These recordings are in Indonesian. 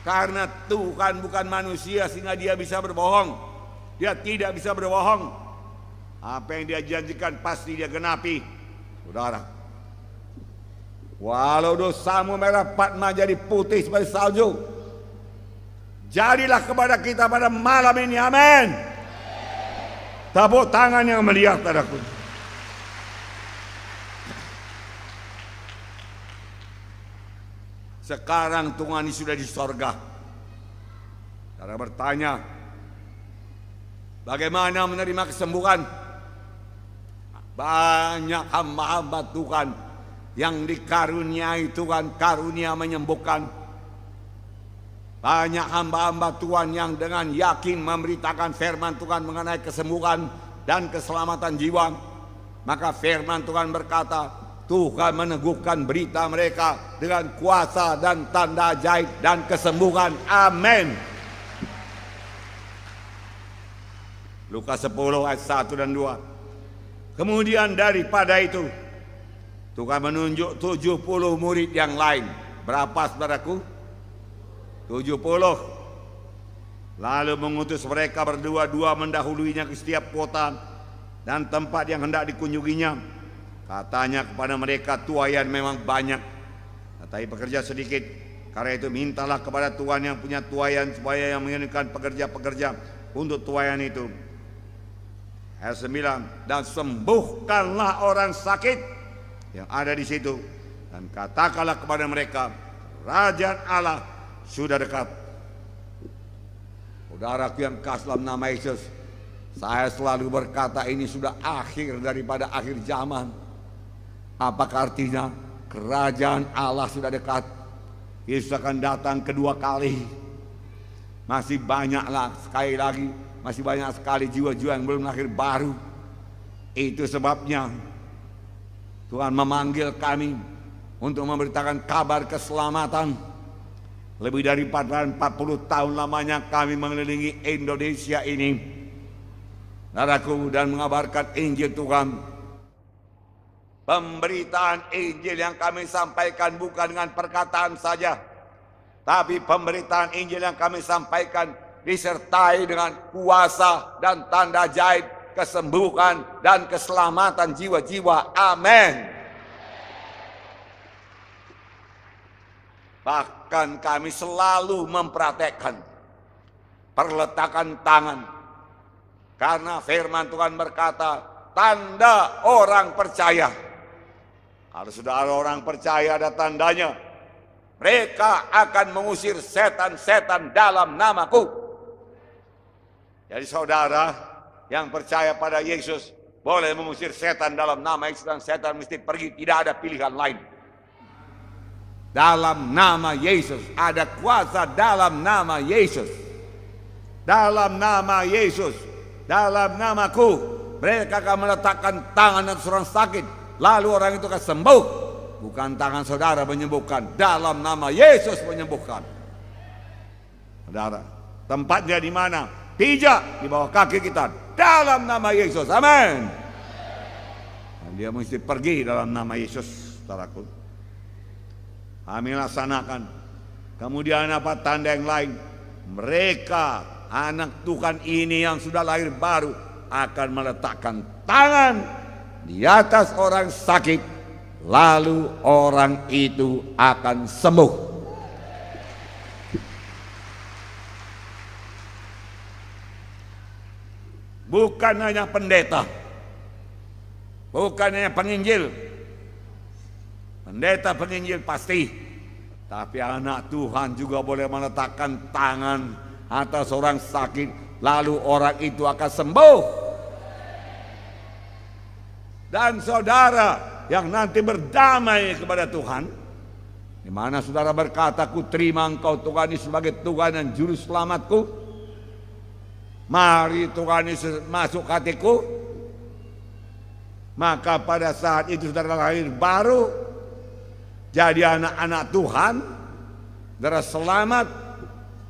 Karena Tuhan bukan manusia sehingga dia bisa berbohong. Dia tidak bisa berbohong. Apa yang dia janjikan pasti dia genapi. Saudara, walau dosamu merah patma jadi putih seperti salju, jadilah kepada kita pada malam ini, amin. Tepuk tangan yang meriah, saudaraku. Sekarang Tuhan ini sudah di sorga. Saudara bertanya, bagaimana menerima kesembuhan? Banyak hamba-hamba Tuhan yang dikaruniai Tuhan karunia menyembuhkan. Banyak hamba-hamba Tuhan yang dengan yakin memberitakan firman Tuhan mengenai kesembuhan dan keselamatan jiwa. Maka firman Tuhan berkata, Tuhan meneguhkan berita mereka dengan kuasa dan tanda ajaib dan kesembuhan. Amin. Lukas 10 ayat 1 dan 2. Kemudian daripada itu, Tuhan menunjuk 70 murid yang lain. Berapa, saudaraku? 70. Lalu mengutus mereka berdua-dua mendahuluinya ke setiap kota dan tempat yang hendak dikunjunginya. Katanya kepada mereka, tuaian memang banyak, tetapi pekerja sedikit. Karena itu mintalah kepada Tuhan yang punya tuaian supaya yang mengirimkan pekerja-pekerja untuk tuaian itu. Ayat 9, dan sembuhkanlah orang sakit yang ada di situ, dan katakanlah kepada mereka, kerajaan Allah sudah dekat. Saudaraku yang kasih dalam nama Yesus, saya selalu berkata ini sudah akhir daripada akhir zaman. Apakah artinya? Kerajaan Allah sudah dekat. Yesus akan datang kedua kali. Masih banyaklah, sekali lagi, masih banyak sekali jiwa-jiwa yang belum lahir baru. Itu sebabnya Tuhan memanggil kami untuk memberitakan kabar keselamatan. Lebih dari 40 tahun lamanya kami mengelilingi Indonesia ini, saudaraku, dan mengabarkan Injil Tuhan. Pemberitaan Injil yang kami sampaikan bukan dengan perkataan saja, tapi pemberitaan Injil yang kami sampaikan disertai dengan kuasa dan tanda ajaib, kesembuhan dan keselamatan jiwa-jiwa. Amin. Bahkan kami selalu mempraktekkan perletakan tangan, karena firman Tuhan berkata, tanda orang percaya. Kalau sudah ada orang percaya, ada tandanya. Mereka akan mengusir setan-setan dalam namaku. Jadi saudara yang percaya pada Yesus boleh mengusir setan dalam nama Yesus, dan setan mesti pergi. Tidak ada pilihan lain. Dalam nama Yesus, ada kuasa dalam nama Yesus. Dalam nama Yesus, dalam namaku, mereka akan meletakkan tangan atas orang sakit, lalu orang itu akan sembuh. Bukan tangan saudara menyembuhkan, dalam nama Yesus menyembuhkan. Saudara, tempatnya di mana? Pijak di bawah kaki kita, dalam nama Yesus. Amin. Dan dia mesti pergi dalam nama Yesus, saudaraku. Kami laksanakan. Kemudian apa tanda yang lain? Mereka, anak Tuhan ini yang sudah lahir baru, akan meletakkan tangan di atas orang sakit, lalu orang itu akan sembuh. Bukan hanya pendeta, bukan hanya penginjil. Pendeta penginjil pasti, tapi anak Tuhan juga boleh meletakkan tangan atas orang sakit, lalu orang itu akan sembuh. Dan saudara yang nanti berdamai kepada Tuhan, di mana saudara berkata, ku terima engkau Tuhan ini sebagai Tuhan dan Juru Selamatku, mari Tuhan Yesus masuk hatiku. Maka pada saat itu saudara lahir baru, jadi anak-anak Tuhan, saudara selamat.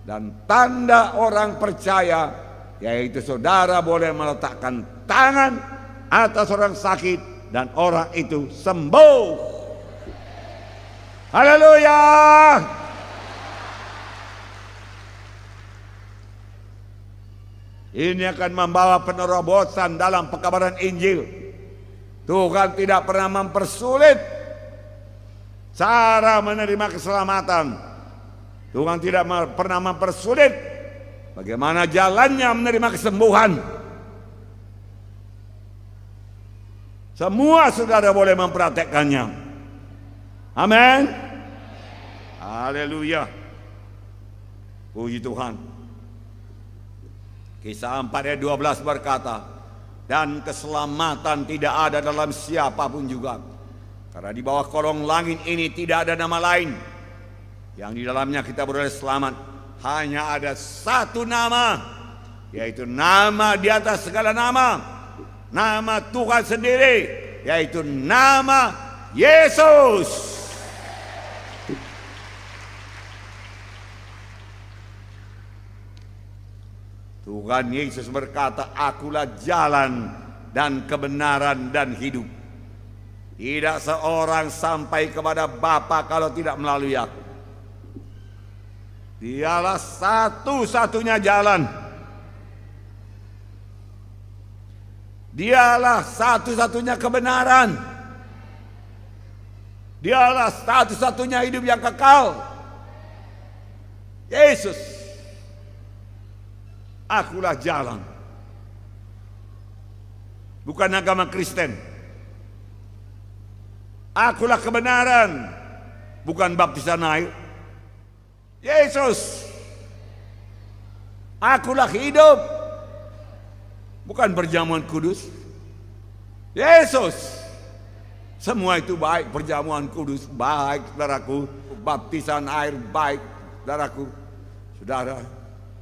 Dan tanda orang percaya, yaitu saudara boleh meletakkan tangan atas orang sakit dan orang itu sembuh. Haleluya. Ini akan membawa penerobosan dalam pekabaran Injil. Tuhan tidak pernah mempersulit cara menerima keselamatan. Tuhan tidak pernah mempersulit bagaimana jalannya menerima kesembuhan. Semua saudara boleh mempraktekkannya. Amin. Haleluya. Puji Tuhan. Kisah 4 ayat 12 berkata, dan keselamatan tidak ada dalam siapapun juga, karena di bawah kolong langit ini tidak ada nama lain yang di dalamnya kita beroleh selamat. Hanya ada satu nama, yaitu nama di atas segala nama, nama Tuhan sendiri, yaitu nama Yesus. Tuhan Yesus berkata, akulah jalan dan kebenaran dan hidup. Tidak seorang sampai kepada Bapa kalau tidak melalui aku. Dialah satu-satunya jalan. Dialah satu-satunya kebenaran. Dialah satu-satunya hidup yang kekal. Yesus. Akulah jalan. Bukan agama Kristen. Akulah kebenaran. Bukan baptisan air. Yesus. Akulah hidup. Bukan perjamuan kudus. Yesus. Semua itu baik. Perjamuan kudus baik, saudaraku. Baptisan air baik, saudaraku. Saudara,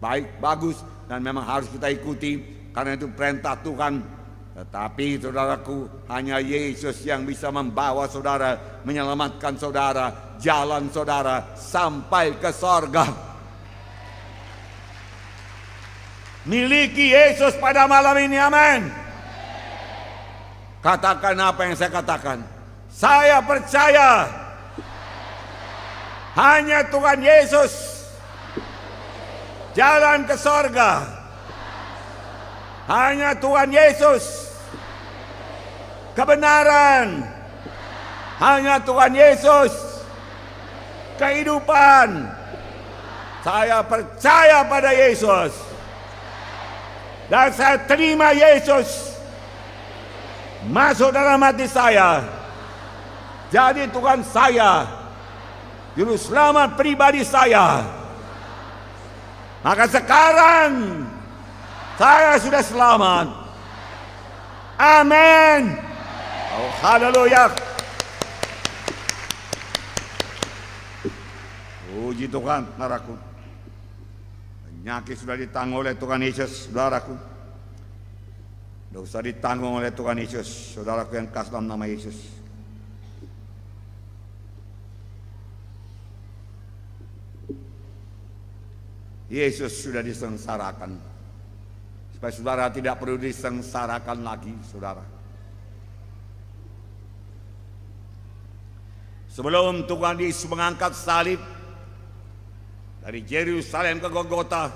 baik, bagus. Dan memang harus kita ikuti, karena itu perintah Tuhan. Tetapi saudaraku, hanya Yesus yang bisa membawa saudara, menyelamatkan saudara, jalan saudara sampai ke sorga. Miliki Yesus pada malam ini, amin. Katakan apa yang saya katakan. Saya percaya hanya Tuhan Yesus jalan ke sorga. Hanya Tuhan Yesus kebenaran. Hanya Tuhan Yesus kehidupan. Saya percaya pada Yesus. Dan saya terima Yesus masuk dalam hati saya. Jadi Tuhan saya, juru selamat pribadi saya. Maka sekarang saya sudah selamat. Amin. Oh, haleluya. Puji Tuhan, saudaraku. Penyakit sudah ditanggung oleh Tuhan Yesus, saudaraku. Dosa ditanggung oleh Tuhan Yesus, saudaraku yang kasih dalam nama Yesus. Yesus sudah disengsarakan, supaya saudara tidak perlu disengsarakan lagi, saudara. Sebelum Tuhan Yesus mengangkat salib dari Yerusalem ke Golgota,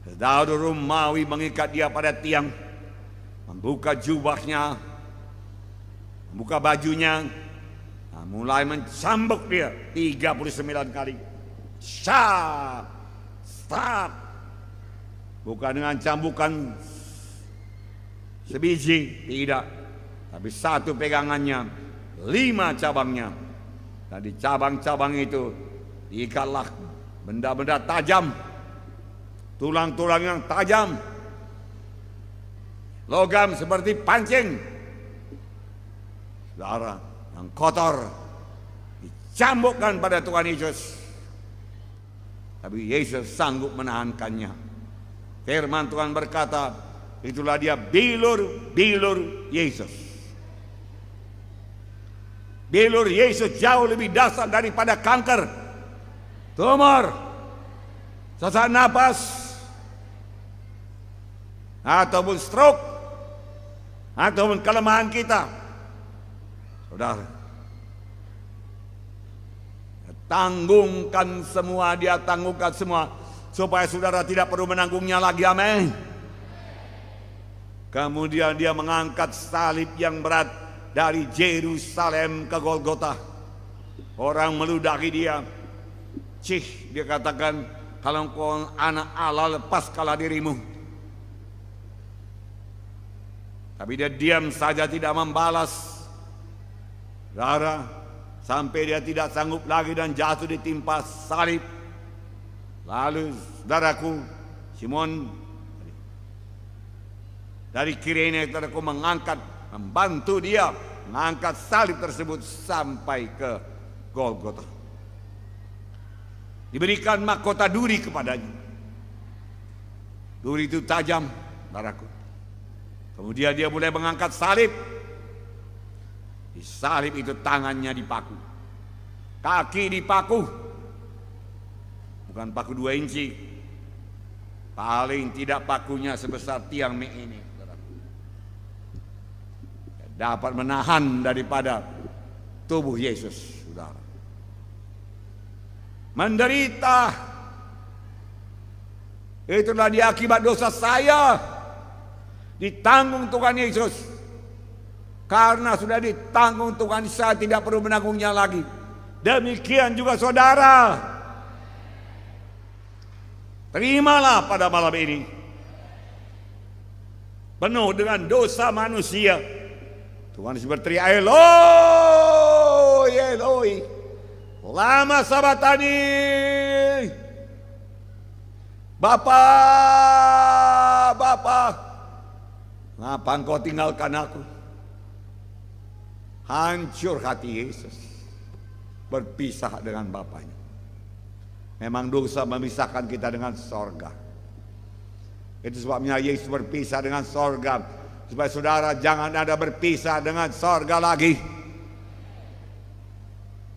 Daud Romawi mengikat dia pada tiang, membuka jubahnya, membuka bajunya, mulai mencambuk dia 39 kali. Syah. Stop. Bukan dengan cambukan sebiji, tidak. Tapi satu pegangannya, 5 cabangnya. Dan di cabang-cabang itu diikatlah benda-benda tajam, tulang-tulang yang tajam, logam seperti pancing. Saudara yang kotor dicambukkan pada Tuhan Yesus. Tapi Yesus sanggup menahankannya. Firman Tuhan berkata, itulah dia bilur Yesus. Bilur Yesus jauh lebih dahsyat daripada kanker, tumor, sesak napas, ataupun stroke, ataupun kelemahan kita. Saudara, tanggungkan semua, dia tanggungkan semua, supaya saudara tidak perlu menanggungnya lagi, amin. Kemudian dia mengangkat salib yang berat dari Yerusalem ke Golgota. Orang meludahi dia. Cih, dia katakan, kalau engkau anak Allah, lepaskanlah dirimu. Tapi dia diam saja, tidak membalas. Saudara, sampai dia tidak sanggup lagi dan jatuh ditimpa salib. Lalu saudaraku Simon dari Kirene, saudaraku, membantu dia mengangkat salib tersebut sampai ke Golgota. Diberikan mahkota duri kepadanya. Duri itu tajam, saudaraku. Kemudian dia mulai mengangkat salib. Di salib itu tangannya dipaku, kaki dipaku, bukan paku 2 inci, paling tidak pakunya sebesar tiang mie ini. Dapat menahan daripada tubuh Yesus, saudara. Menderita, itulah dia akibat dosa saya, ditanggung Tuhan Yesus. Karena sudah ditanggung Tuhan, saya tidak perlu menanggungnya lagi. Demikian juga saudara. Terimalah pada malam ini. Penuh dengan dosa manusia. Tuhan Yesus berteriak, Eloi, Eloi, lama sabatani. Bapa, Bapa, ngapa engkau tinggalkan aku? Hancur hati Yesus, berpisah dengan Bapaknya. Memang dosa memisahkan kita dengan sorga. Itu sebabnya Yesus berpisah dengan sorga, supaya saudara jangan ada berpisah dengan sorga lagi.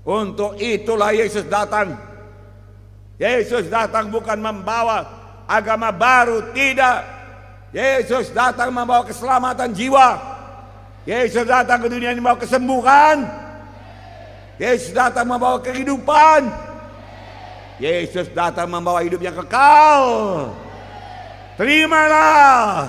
Untuk itulah Yesus datang. Yesus datang bukan membawa agama baru, tidak. Yesus datang membawa keselamatan jiwa. Yesus datang ke dunia ini membawa kesembuhan. Yesus datang membawa kehidupan. Yesus datang membawa hidup yang kekal. Terimalah.